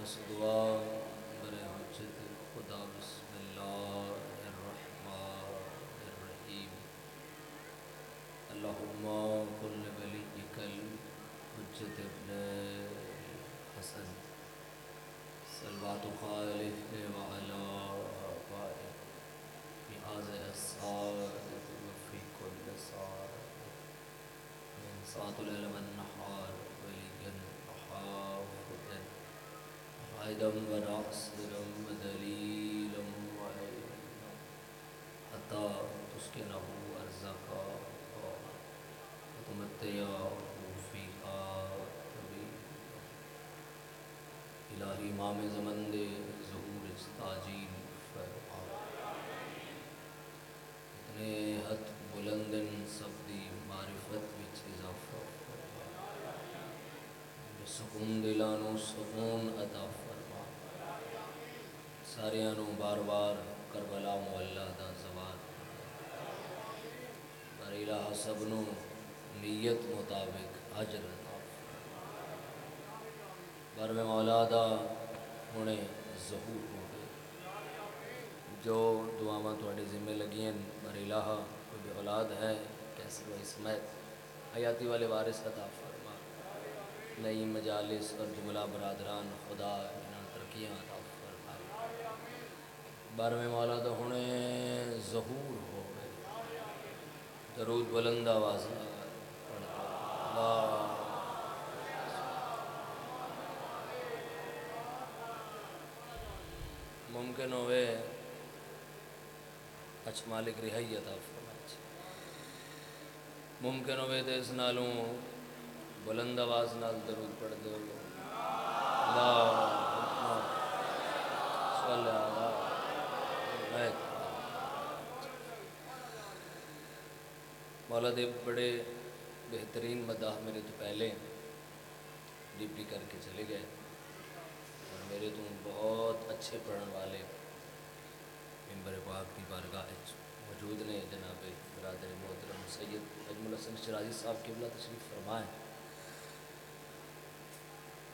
بس دعا برے حجت خدا بسم اللہ الرحمن الرحیم اللہم کل ولیک الحجت ابن حسن صلوات خالق وعلا آبائه بهذا الساعة وفي كل ساعة من ساعة الليل والنهار وليا وحافظا قائدا وناصرا ودليلا وعينا حتى تسكنه أرزقا وتمتعه فيها طويلا الہی امام زمن دے ظہور تاجیل فرما اتنے ہتھ بلندن سب دی معرفت وچ اضافہ فرما سکون دلانو سکون عطا فرما ساریانو بار بار کربلا معلّہ دا زوال بر الہ سبنو نیت مطابق اجر عطا بر میں مولا دا ہونے ظہور ہو گئے جو دعاواں تواڈے ذمے لگی ہیں بر الہ کوئی بے اولاد ہے کیسر و اسمیت حیاتی والے وارث عطا فرما نئی مجالس اور جملہ برادران خدا انہاں ترقیاں عطا فرما بر میں مولا دا ہونے ظہور ہو گئے درود بلند آواز پڑھتا اللہ ممکن ہوئے اچھ مالک رہائی عطا فرمائے ممکن ہوئے تو اس نالوں بلند آواز نال درود پڑھ دو اللہم صلی اللہ علیہ مولا دے بڑے بہترین مداح میرے تو پہلے ڈپٹی کر کے چلے گئے اور میرے تو بہت اچھے پڑھن والے ممبر پاک کی بارگاہ موجود نے جناب برادر محترم سید اجمل حسن شرازی صاحب قبلہ تشریف فرمائیں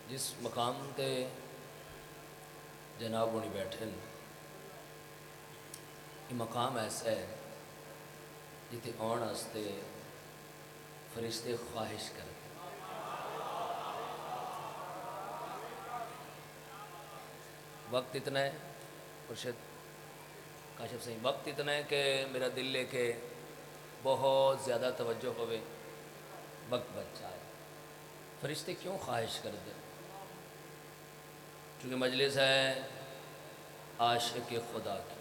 جس مقام تے جناب انہیں بیٹھے یہ مقام ایسا ہے جتے آن واسطے فرشتے خواہش کرتے وقت اتنا ہے مرشد کاشف صحیح وقت اتنا ہے کہ میرا دل لے کے بہت زیادہ توجہ ہوئے وقت بچ جائے فرشتے کیوں خواہش کرتے چونکہ مجلس ہے عاشق خدا کی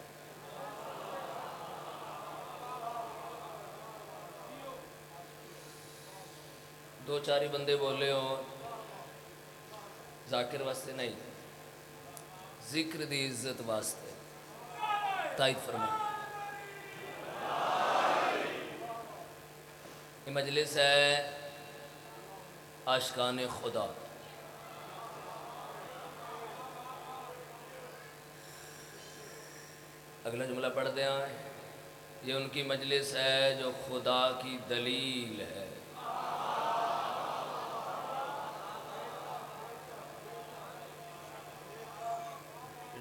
دو چار ہی بندے بولے ہو ذاکر واسطے نہیں ذکر دی عزت واسطے تائید فرما یہ مجلس ہے عاشقان خدا اگلا جملہ پڑھ دیں یہ ان کی مجلس ہے جو خدا کی دلیل ہے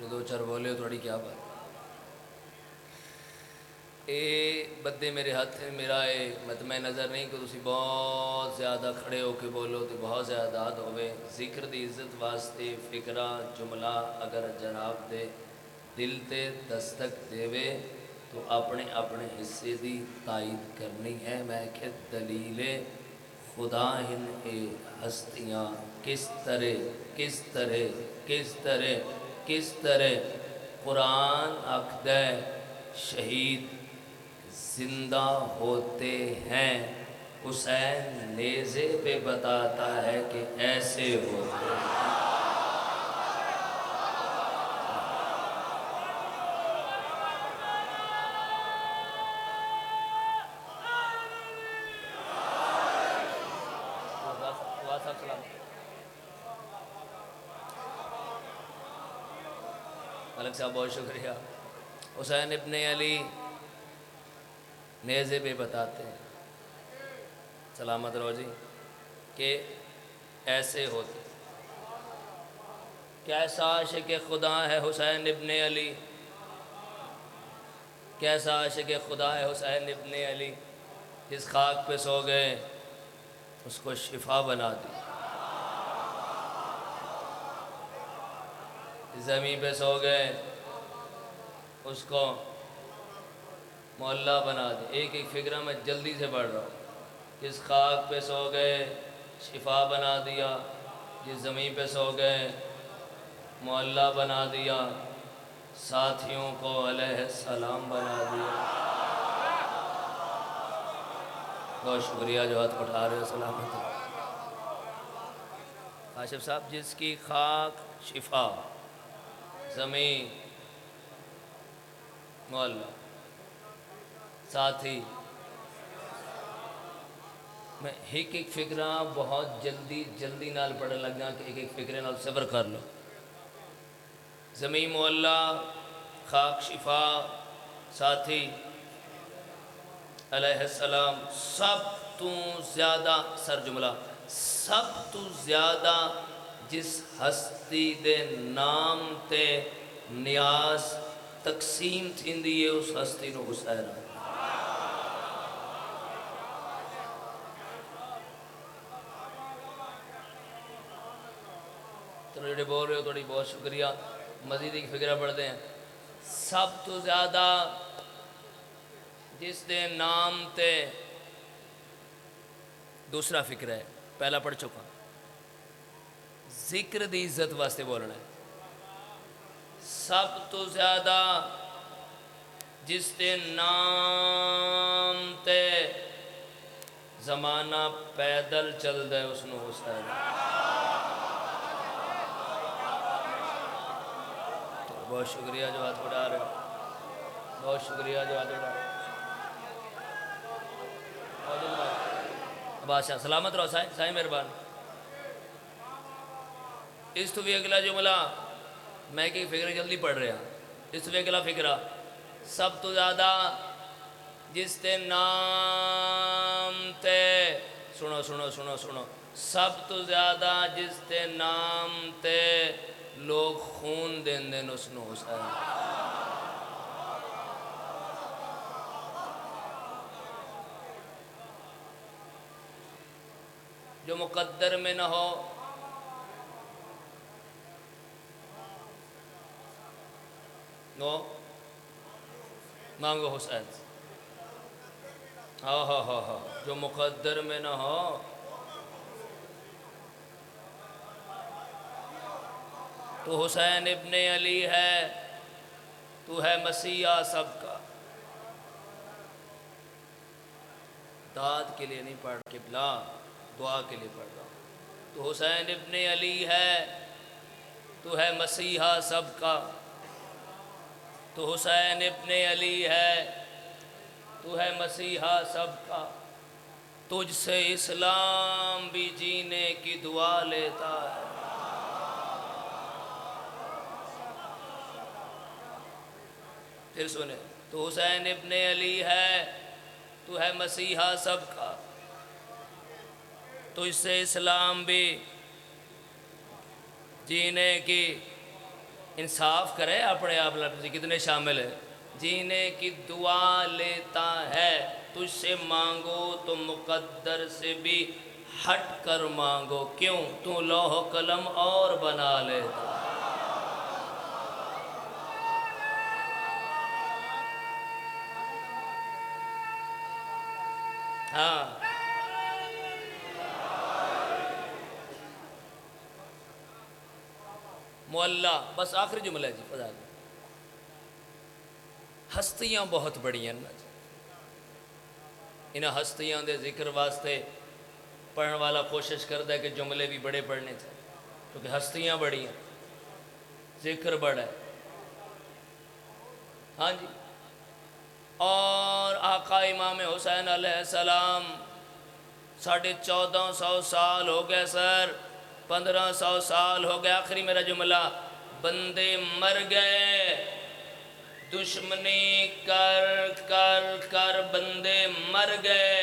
دو چار بولے تھوڑی کیا بات اے بدے میرے ہاتھ میرا اے متمع نظر نہیں کہ تسی بہت زیادہ کھڑے ہو کے بولو تو بہت زیادہ عاد ہوئے ذکر دی عزت واسطے فکرہ جملہ اگر جناب دے دل تے دستک دے تو اپنے اپنے حصے دی تائید کرنی ہے میں کہ دلیل خدا ہن اے ہستیاں کس طرح قرآن عقدہ شہید زندہ ہوتے ہیں حسین نیزے پہ بتاتا ہے کہ ایسے ہوتے ہیں ملک صاحب بہت شکریہ حسین ابن علی نیزے پہ بتاتے ہیں سلامت رہو جی کہ ایسے ہوتے کیسا عاشق خدا ہے حسین ابن علی، کیسا عاشق خدا ہے حسین ابن علی، جس خاک پہ سو گئے اس کو شفا بنا دی، زمین پہ سو گئے اس کو معلّہ بنا دی۔ ایک ایک فکرہ میں جلدی سے پڑھ رہا ہوں۔ جس خاک پہ سو گئے شفا بنا دیا، جس زمین پہ سو گئے معلّہ بنا دیا، ساتھیوں کو علیہ السلام بنا دیا۔ بہت شکریہ جو ہاتھ اٹھا رہے ہو، سلامت ہو۔ کاشف صاحب، جس کی خاک شفا، زمین معلّہ، ساتھی، میں ایک ایک فکرہ بہت جلدی نال پڑھنے لگ گیا کہ ایک ایک فکرے نال صبر کر لو۔ زمین معلّہ، خاک شفا، ساتھی علیہ السلام، سب تو زیادہ، سر جملہ، سب تو زیادہ جس ہستی دے نام تے نیاز تقسیم تھیندی ہے اس ہستی نو حسین ہے۔ تو جڑے بول رہے ہو تھوڑی بہت شکریہ، مزید ایک فکرہ پڑھتے ہیں۔ سب تو زیادہ جس دے نام تے، دوسرا فکرہ ہے، پہلا پڑھ چکا، ذکر دی عزت واسطے بولنا ہے۔ سب تو زیادہ جس دے نام تے زمانہ پیدل چل دے اس نو حسین ہے۔ بہت شکریہ جو ہاتھ اٹھا رہے ہو، بہت شکریہ جو ہاتھ اٹھا رہے ہو۔ بادشاہ سلامت رہو، سائیں مہربان۔ اس تو بھی اگلا جملہ، میں کہ فکر جلدی پڑھ رہا، اس تو بھی اگلا فکرہ، سب تو زیادہ جس تے نام تے، سنو سنو سنو سنو، سب تو زیادہ جس تے نام تے لوگ خون دین دین اس نو حسین۔ جو مقدر میں نہ ہو نو مانگو حسین، ہاں ہاں ہاں ہاں، جو مقدر میں نہ ہو تو حسین ابن علی ہے، تو ہے مسیحا سب کا۔ داد کے لیے نہیں پڑھ قبلہ، دعا کے لیے پڑھ رہا ہوں۔ تو حسین ابن علی ہے، تو ہے مسیحا سب کا۔ تو حسین ابن علی ہے، تو ہے مسیحا سب کا۔ تجھ سے اسلام بھی جینے کی دعا لیتا ہے۔ پھر سنیں، تو حسین ابن علی ہے، تو ہے مسیحا سب کا۔ تجھ سے اسلام بھی جینے کی، انصاف کرے اپنے آپ لفظ کتنے شامل ہے، جینے کی دعا لیتا ہے۔ تجھ سے مانگو تو مقدر سے بھی ہٹ کر مانگو، کیوں تو لوح و قلم اور بنا لیتا۔ ہاں، معلّہ، بس آخری جملہ ہے جی، فضا جی۔ ہستیاں بہت بڑی ہیں نا جی، انہاں ہستیاں دے ذکر واسطے پڑھنے والا کوشش کرتا ہے کہ جملے بھی بڑے پڑھنے چاہیے، کیونکہ ہستیاں بڑی ہیں، ذکر بڑا ہے۔ ہاں جی، اور آقا امام حسین علیہ السلام 1450 سال ہو گئے سر، 1500 سال ہو گئے، آخری میرا جملہ، بندے مر گئے، دشمنی کر کر کر بندے مر گئے،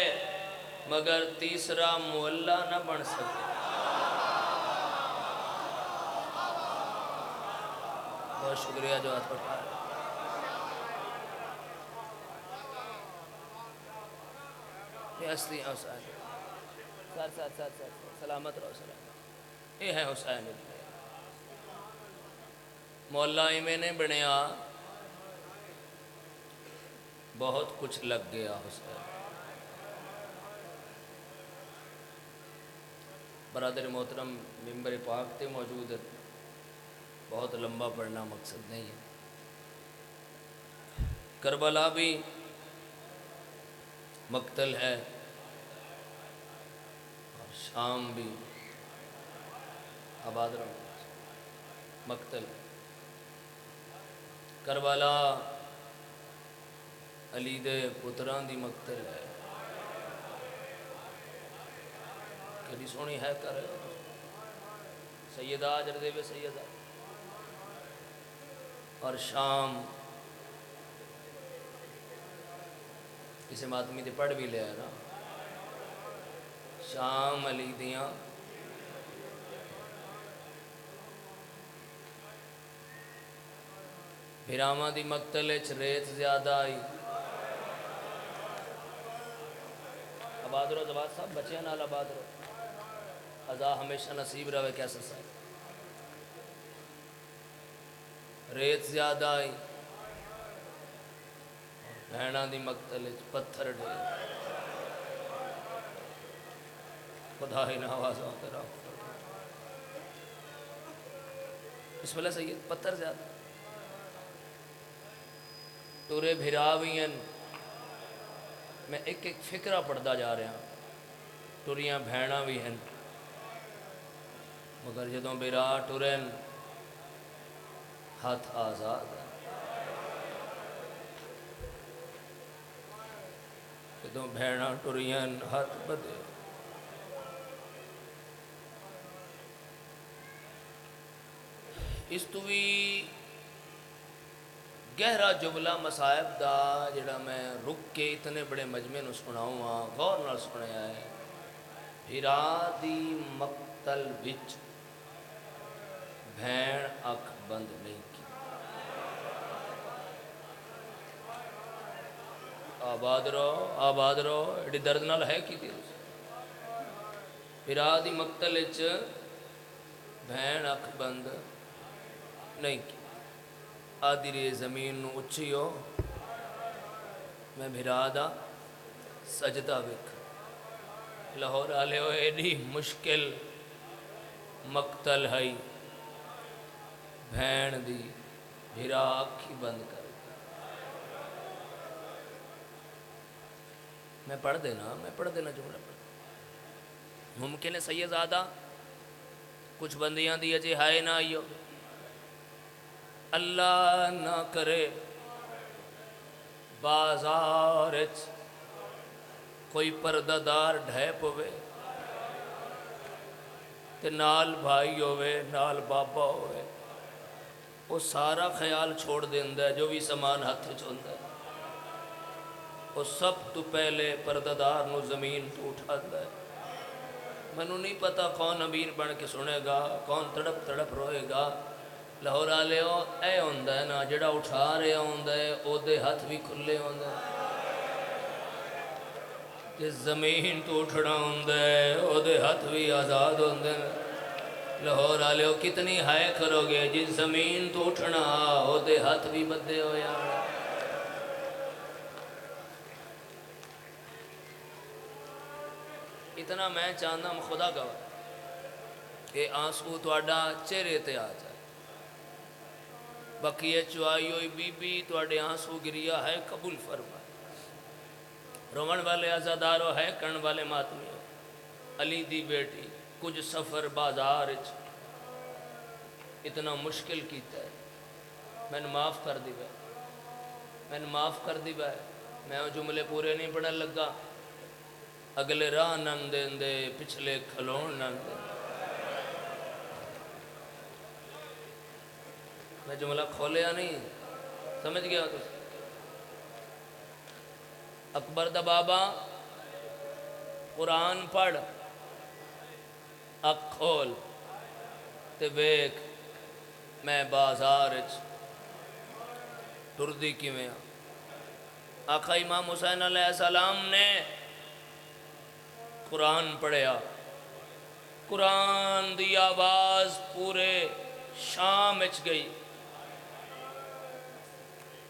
مگر تیسرا معلّہ نہ بن سکے۔ بہت شکریہ جو ہاتھ اٹھا رہے. یہ ہستی ہیں حسین. سر سلامت رہو سلامت. یہ ہے حسین ابن علی. مولا ایویں نے بنیا بہت کچھ لگ گیا حسین. برادر محترم ممبر پاک تے موجود ہے. بہت لمبا پڑھنا مقصد نہیں ہے. کربلا بھی مقتل ہے اور شام بھی آباد رہو مقتل. کربلا علی دے پتران دی مقتل ہے. کدی سونی ہے کر سیدہ جردے بے سیدہ. اور شام کسی ماتمی تے پڑھ بھی لیا ہے نا. شام علی دیاں بھراواں دی مقتل وچ ریت زیادہ آئی. آباد رو زباد صاحب بچیاں نال آباد رو. عزا ہمیشہ نصیب رہے کیسا صاحب. ریت زیادہ آئی بھیناں دی مقتل وچ پتھر ڈے. خدا ہی نوازاں تیرا. اس ویلے سید پتھر زیادہ ٹورے بھرا بھی ہیں. میں ایک ایک فکرہ پڑھتا جا رہا. ٹریاں بھیڑاں بھی ہیں مگر جدوں بھرا ٹرن ہاتھ آزاد ہے. جدوں بھیڑاں ٹریاں ہاتھ بدے. اس تو بھی گہرا جملہ مصائب دا جڑا میں رک کے اتنے بڑے مجمع نو سناؤں ہاں غور نال سنیا ہے. بھرا دی مقتل وچ بھین اکھ بند نہیں کی. آباد رہو ایڈی درد نال ہے کی تھی. بھرا دی مقتل وچ بھین اکھ بند نہیں کی. آدھی ری زمین نو اچھی ہو میں بھرا دا سجدہ وکھ. لاہور آلے ہو ایڈی مشکل مقتل ہے بھین دی بھرا اکھی بند کر. میں پڑھ دینا جملہ پڑھ. ممکن ہے سیدزادہ کچھ بندیاں دی اجے ہائے نہ آئیو. اللہ نہ کرے بازار کوئی پردہ دار ڈھے پوے تے نال بھائی ہوئے نال بابا ہوئے. وہ سارا خیال چھوڑ دیندہ ہے جو بھی سامان ہاتھ چوندا ہے. وہ سب تو پہلے پردہ دار نو زمین تو اٹھا ہے. منو نہیں پتا کون امیر بن کے سنے گا کون تڑپ تڑپ روئے گا. لاہور آلے ہو اے ہوندہ ہے نا جڑا اٹھا رہے ہوندہ ہے او دے ہاتھ بھی کھلے ہوندہ ہے. جس زمین تو اٹھنا ہوندہ ہے او دے ہاتھ بھی آزاد ہوندہ ہے. لاہور آلے ہو کتنی ہائے کرو گے جس زمین تو اٹھنا او دے ہاتھ بھی بدے ہو یا. اتنا میں چاہتا ہوں خدا گواہ کہ آنسو تواڈا چہرے تے آ جائے. بقیہ چوائی ہوئی بی بی تواڈے آنسو گریا ہے قبول فرمائے. رومن والے عزادارو ہے کرن والے ماتمی ہو. علی دی بیٹی کچھ سفر بازار اتنا مشکل کیتا ہے. میں نے معاف کر دی بھائی. میں وہ جملے پورے نہیں پڑھن لگا. اگلے راہ نن دین دے پچھلے کھلون نن دین. میں جملہ کھولیا نہیں سمجھ گیا تو. اکبر دا بابا قرآن پڑھ اکھ کھول تے ویکھ میں بازار ٹردی کیویں آقا امام حسین علیہ السلام نے قرآن پڑھیا، قرآن دی آواز پورے شام اچ گئی۔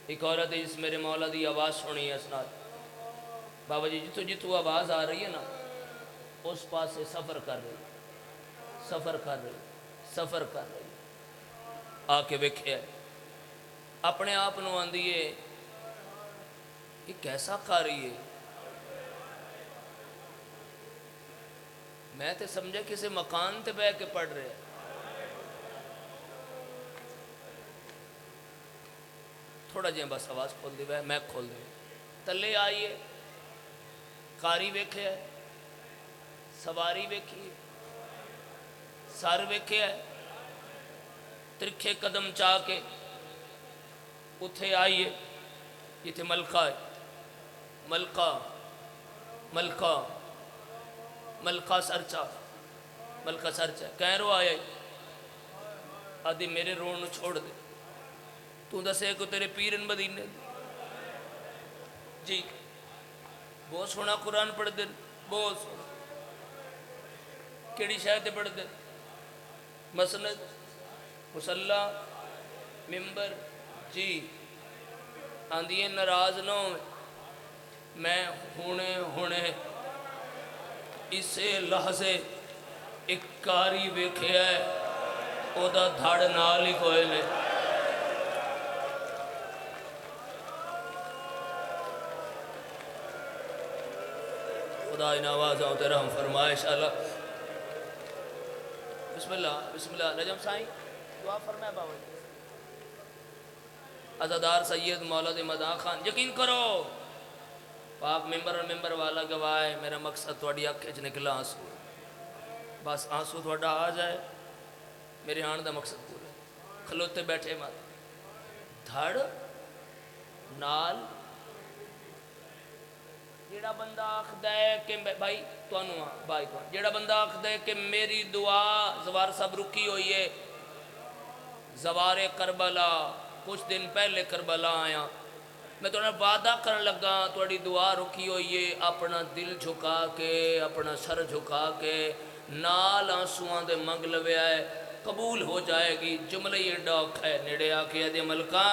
ایک عورت ہے جس میرے مولا دی آواز سنی ہے اسناد، بابا جی جتوں جتوں آواز آ رہی ہے نا اس پاس سے سفر کر رہی، سفر کر رہی، سفر کر رہی، آ کے ویکھیا اپنے آپ نو آندی ہے یہ کیسا قاری ہے؟ میں تے سمجھے کسی مکان تے بہ کے پڑھ رہے، تھوڑا جہاں بس آواز کھول دی میں کھول دی، تلے آئیے قاری ویکھے ہے، سواری ویکھی، سر ویکھے ہے، ترکھے قدم چاہ کے اتھے آئیے، یہ تھے ملکہ ہے، ملکہ ملکہ ملکہ سرچا، ملکہ سرچا کہیں رو آیا آدھی میرے رون چھوڑ دے، تو دسے کو تیرے پیرن مدینے جی بہت سونا قرآن پڑھ دے، بہت سونا کیڑی شاید پڑھ دے، مسند مسلح ممبر جی آندھیں ناراض نہ ہوں میں ہونے اسے لحظے ایک کاری ویکھیا ہے او دا دھڑ نال ہی کوئے لے خدا ان آوازوں تیرا ہم فرمائے انشاءاللہ۔ بسم اللہ نجم سائیں دعا فرمائے بابا جی۔ عزادار سید مولد مداں خان یقین کرو پاک ممبر اور ممبر والا گواہ ہے، میرا مقصد تھوڑی آنکھیں چ نکلا آنسو، بس آنسو تھوڑا آ جائے میرے آن دا مقصد پورا، کھلوتے بیٹھے مات دھڑ نال جیڑا بندہ آخدہ ہے کہ بھائی توانو بھائی توانو جیڑا بندہ آخدہ ہے کہ میری دعا زوار صاحب رکی ہوئی ہے، زوار کربلا کچھ دن پہلے کربلا آیا، میں تو انہیں وعدہ کرن لگا توڑی دعا رکی ہوئی ہے، اپنا دل جھکا کے اپنا سر جھکا کے نال آنسوان دے منگ لوے آئے قبول ہو جائے گی۔ جملہ یہ ڈاک ہے نیڑے آکے دے ملکہ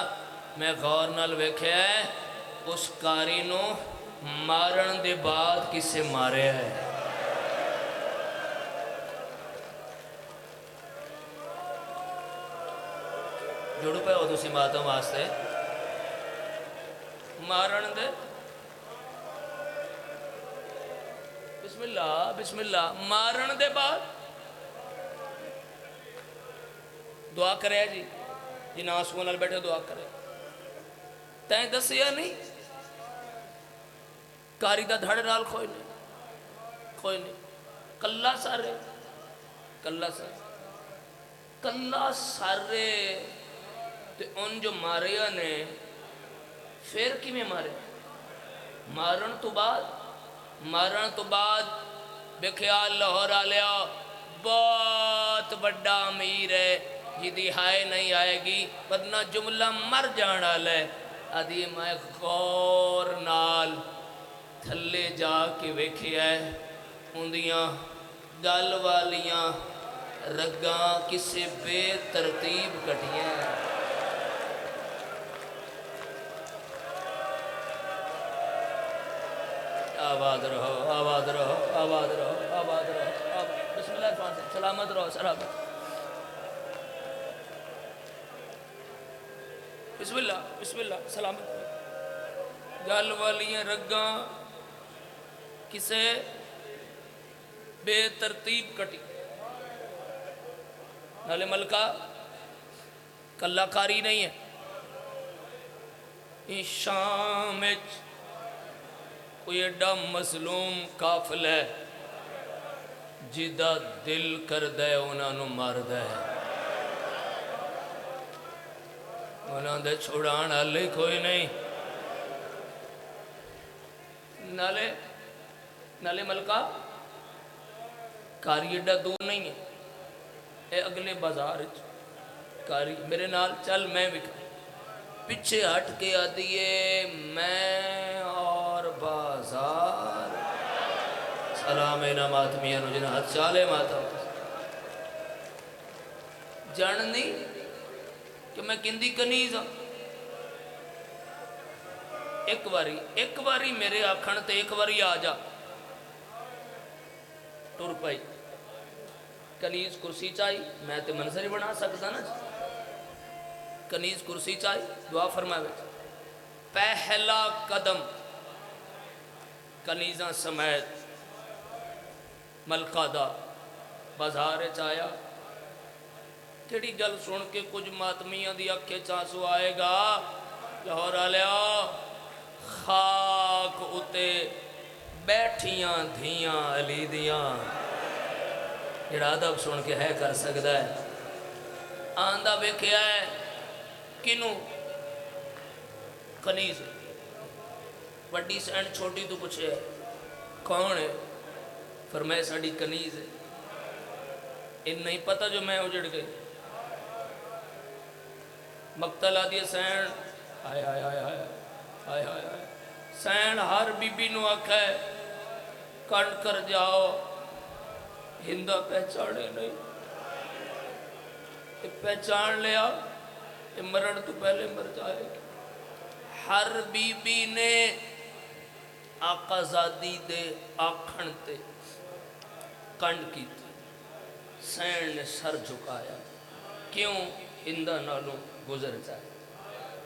میں غور نال ویکھے ہے اس کاری نو مارن دے بعد کسے مارے ہے، جوڑو پہ ہو دوسری باتوں واسطے مارن دے بسم اللہ مارن دے بعد دعا کرے جی جی ناسوں نال بیٹھے دعا کرے تین دسیا نہیں کاری دا دھڑ نال کوئی نہیں کلا سارے کلا سارے تے ان جو ماریا نے پھر کی میں مارے مارن تو بعد بے خیال لاہور آلیا بہت بڑا امیر ہے جدی ہائے نہیں آئے گی ورنہ جملہ مر جانا لے آدھی میں غور نال تھلے جا کے ویکھے ہے اندیاں گل والیاں رگاں کسے بے ترتیب کٹیاں آباد رہو بسم اللہ الرحمن الرحیم سلامت رہو سلامت بسم اللہ سلامت رہو گل والیاں رگاں کسے بے ترتیب کٹی نالے ملکہ کلہ کاری نہیں ہے ان شام کوئی ایڈا مظلوم کافل ہے جدہ دل کر دے انہاں نو مار دے انہاں دے چھوڑان آلے کوئی نہیں نالے ملکہ کاری ایڈا دور نہیں ہے اے اگلے بازار کاری میرے نال چل میں وکھا پیچھے ہٹ کے آدیے میں اور بازار سلام اینا ماتمیاں نو جنہ ہاتھ چالے ماتا جاننی کہ میں کندی کنیز ہوں ایک باری میرے آکھن تے ایک باری آ جا ٹور پائی کنیز کرسی چاہی میں تے منظر ہی بنا سکتا نا کنیز کرسی چاہی دعا فرمائے بیٹھ پہلا قدم کنیزاں سمیت ملکہ دا بازار چایا کیڑی گل سن کے کچھ ماتمیاں دی اکھے چانسو آئے گا لاہور آلیا خاک اتے بیٹھیاں دھیاں علی دیاں جڑا ادب سن کے ہے کر سکتا ہے آندہ ویکھیا ہے کنوں کنیز وڈی سینڈ چھوٹی تو پوچھے کون ہے فرمائے ساڑی کنیز ہے ان نہیں پتہ جو میں اجڑ گئی مقتل آدھی سینڈ آئے آئے آئے آئے آئے آئے آئے سینڈ ہر بی بی نو آکھا ہے کٹ کر جاؤ ہندہ پہچانے نہیں پہچان لیا مرن تو پہلے مر جائے گی ہر بی بی نے آقا زادی دے آکھن تے کنڈ کی تھی سین نے سر جھکایا کیوں ہندہ نالوں گزر جائے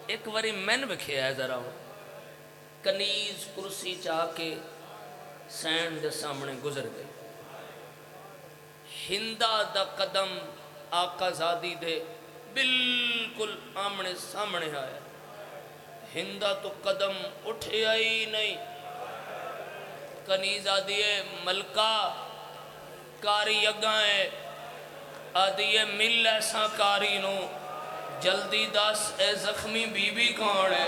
ایک واری میں بکھے ہے ذرا ہوں کنیز کرسی چاہ کے سین دے سامنے گزر گئی ہندہ دا قدم آقا زادی دے بالکل آمنے سامنے آیا ہندہ تو قدم اٹھے آئی نہیں کنیز آدھیے ملکہ کاری اگائیں آدھیے مل ایسا کاری نو جلدی دس اے زخمی بی بی کون ہے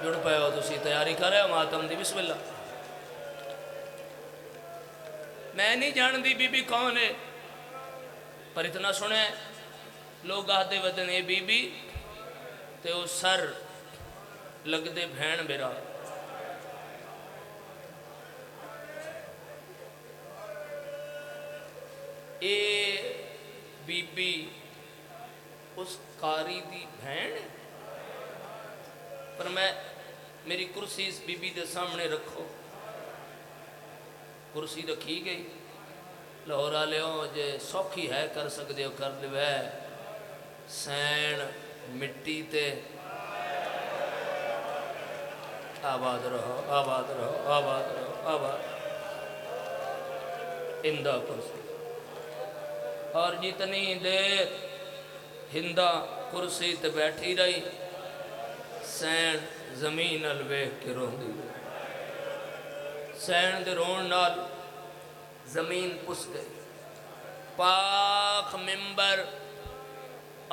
جڑ پہ ہو تو سی تیاری کر رہے ہو ماتم دی بسم اللہ میں نہیں جان دی بی بی کون ہے پر اتنا سنے لوگ آدھے ودن اے بی بی تے وہ سر لگ دے بھین بیرا اے بی بی اس قاری دی بھین پر میں میری کرسی اس بی بی دے سامنے رکھو کرسی رکھی گئی لاہور آلے ہوں جے سوکھی ہے کر سکتے ہو کر دے ہے سین مٹی تے آباد رہو آباد رہو آباد رہو آباد ہندہ کرسی اور جتنی دیر ہندہ کرسی تے بیٹھی رہی سین زمین الویک کے رون دی سین دے رون نال زمین پس گئی پاک ممبر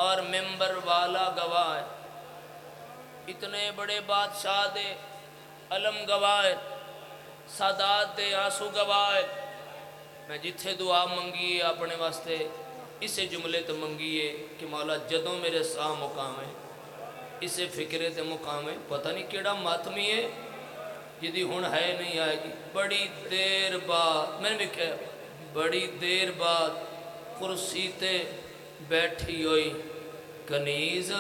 اور ممبر والا گواہ اتنے بڑے بادشاہ دے علم گواہ سادات دے آنسو گواہ میں جتھے دعا منگیے اپنے واسطے اسے جملے تے منگیے کہ مولا جدوں میرے ساہ مقام ہے اسے فکرے تے مقام ہے پتہ نہیں کیڑا ماتمی ہے جدی ہون ہے نہیں آئے گی بڑی دیر بعد میں نے بھی کہا بڑی دیر بعد کرسی تے بیٹھی ہوئی کنیز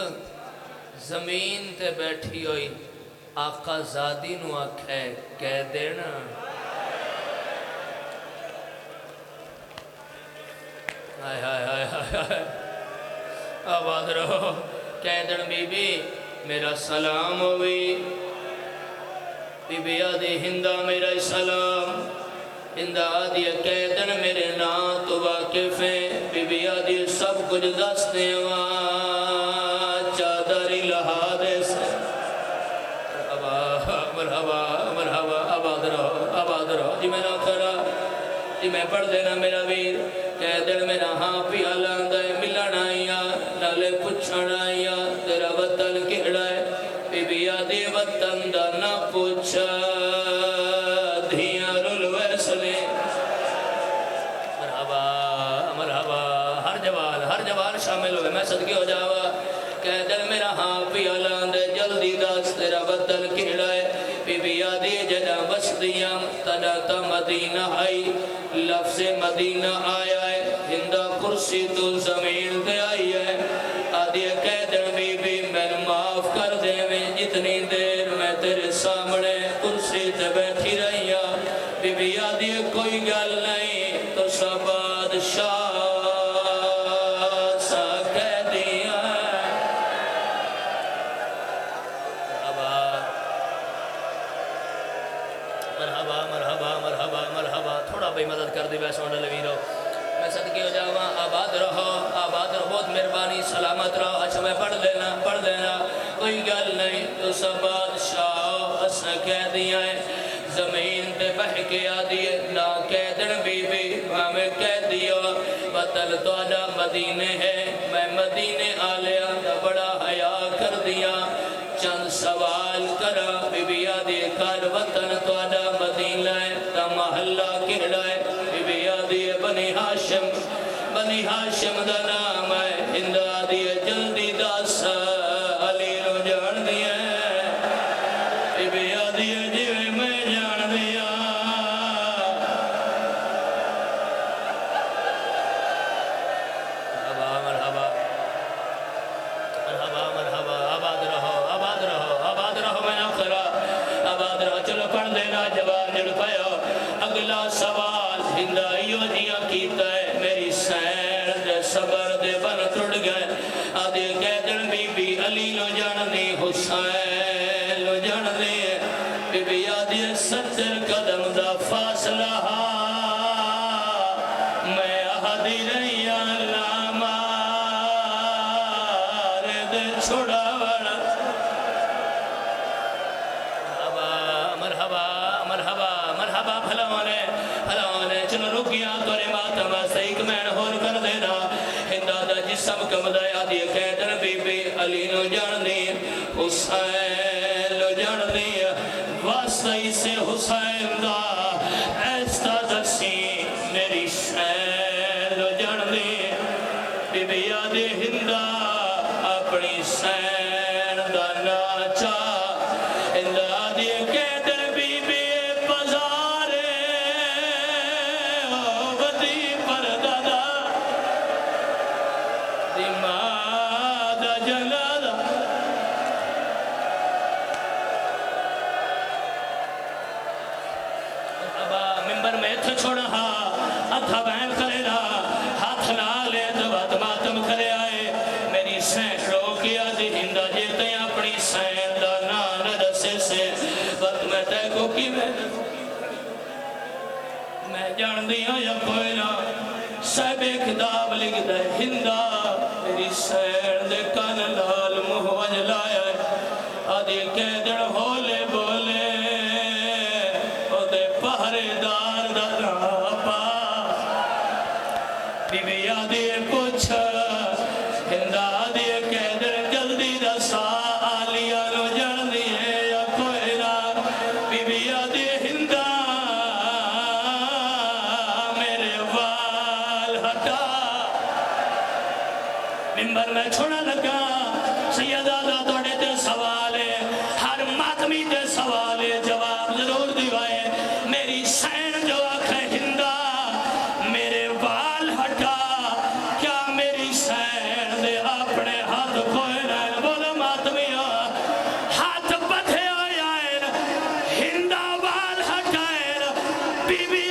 زمین تے بیٹھی ہوئی آقا زادی نو آکھے کہہ دینا آئے آئے آئے آئے آباد رہو کہہ دن بی بی میرا سلام ہوئی بی بی آدھی ہندہ میرا سلام ہندہ آدھی کہہ دن میرے نا تو واقف ہیں بی بی آدھی سب کچھ دستے وہاں چادری لہادے سے مرحبا مرحبا آباد رہو جی میں نہ کرا جی میں پڑھ دینا میرا ویر کہہ دن میرا ہاں پیا لاندہ ہے ملن آئیا نالے پچھن آئیا تیرا وطن کہڑا ہے بی بی آدھی وطن دا نہ پوچھا دھیاں رول ویسلے مرحبا ہر جوان شامل ہوئے میں صدقے ہو جاوا کہہ دل میرا ہاں پیا لاندے جلدی دس تیرا وطن کیڑا ہے بی بی آدھی جڑا بسدیاں تڑا تا مدینہ آئی لفظ مدینہ آیا ہے ہندہ کرسی تو زمین دے آئی ہے آدھی کہہ دل بی بی میں معاف کر دے میں جتنی دیر میں تیرے سامنے کرسی تے بیٹھی رہی ہوں بی بی آدھی کوئی گل نہیں تو سب بادشاہ سا کہہ دیا مرحبا مرحبا مرحبا مرحبا تھوڑا بھئی مدد کر دی ویسے ہونے لویرو میں صدقے ہو جاواں آباد رہو بہت مہربانی سلامت رہو اچھا میں پڑھ لینا کوئی گل نہیں تو سب بادشاہ اساں کہہ دیا ہے زمین تے بہ کے آدھی ہے نہ کہہ دن بی بی ہمیں کہہ دیا وطن تو آجا مدینے ہے میں مدینے آلیا دا بڑا حیاء کر دیا چند سوال کرا بی بی آدھی کار وطن تو آجا مدینہ ہے تا محلہ کہڑا ہے بی بی آدھی بنی ہاشم دا نام ہے ہند آدھی جلدی دس علی نو جان دیا بی بی آدھی جویں میں جان دیا مرحبا مرحبا مرحبا آباد رہو میں نوخرا آباد رہو چلو پڑھ دینا جواب جڑ پایا اگلا سوال ہندائیو جیاں کیتا ہے میری سین دے صبر دے بن ٹوٹ گئے آدھے کہہ دن بی بی علی نو جان دی حسین نو جان دی بی بی آدھے 70 قدم دا فاصلہ میں آدھی رہی اللہ مارے دے چھوڑا وڑا مرحبا بھلاونے چلو رکیاں توڑے ماتم سیک مین ہور کر دینا ہندہ دا جسم کم دایا دیئے کہتن بی بی علی نو جان دی حسین نو جان دی واسطی سے حسین دا ایستا دسی میری سین نو جان دی بی بی آدھی ہندہ اپنی سین دا ناچا ہندہ آدھی کہتن بی بی چھوڑا اتھا بہن کرے رہا ہاتھ نہ لے تو بات ماتم کرے آئے میری سین رو کیا دی ہندہ جیتے اپنی سین دا نان رسے سے وقت میں تے کو کی میں جان دیا یا کوئی نہ صاحب کتاب لکھ دے ہندہ میری سین دے کان لال محوج لایا آدھی کہہ دن ہولے بولے او دے پہرے دار دا راپا بی بی آدھی پوچھ ہندہ آدھی کہہ دن جلدی دا سالیا نو جان دیئے یا کوئی نہ بی بی آدھی ہندہ میرے وال ہٹا ممبر میں چھوڑا لگا سیدہ دا توڑے تے سوالے ہر ماتمی تے سوالے جواب ضرور دیوائے میری سین جو آنکھیں ہندہ میرے وال ہٹا کیا میری سین دے اپنے ہاتھ کوئے رہے بولو ماتمی ہاتھ بدھے آئے ہندہ وال ہٹائے بی بی